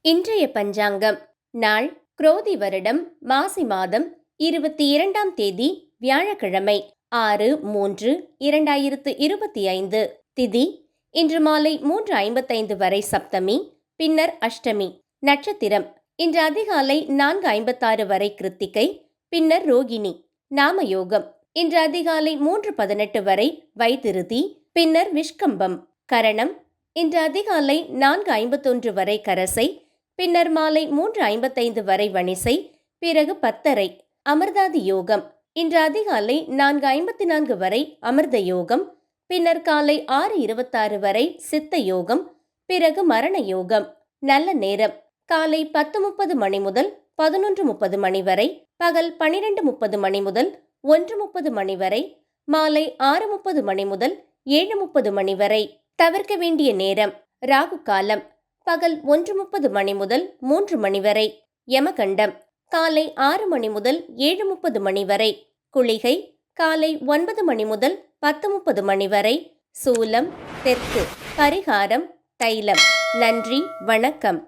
இன்றைய பஞ்சாங்கம். நாள் குரோதி வருடம் மாசி மாதம் 22ஆம் தேதி வியாழக்கிழமை 6/3/2025. திதி இன்று மாலை 3:55 வரை சப்தமி, பின்னர் அஷ்டமி. நட்சத்திரம் இன்று அதிகாலை 4:56 வரை கிருத்திகை, பின்னர் ரோகிணி. நாமயோகம் இன்று அதிகாலை 3:18 வரை வைத்திருதி, பின்னர் விஷ்கம்பம். கரணம் இன்று அதிகாலை 4:51 வரை கரசை, பின்னர் மாலை 3:55 வரை வணிசை, பிறகு 10:30. அமிர்தாதி யோகம் இன்று அதிகாலை 4:54 வரை அமிர்த யோகம், பின்னர் காலை 6:26 வரை சித்த யோகம், பிறகு மரண யோகம். நல்ல நேரம் காலை 10:30 மணி முதல் 11:30 மணி வரை, பகல் 12:30 மணி முதல் 1:30 மணி வரை, மாலை 6:30 மணி முதல் 7:30 மணி வரை. தவிர்க்க வேண்டிய நேரம் ராகு காலம் பகல் 1:30 மணி முதல் 3 மணி வரை. யமகண்டம் காலை 6 மணி முதல் 7:30 மணி வரை. குளிகை காலை 9 மணி முதல் 10:30 மணி வரை. சூலம் தெற்கு. பரிகாரம் தைலம். நன்றி, வணக்கம்.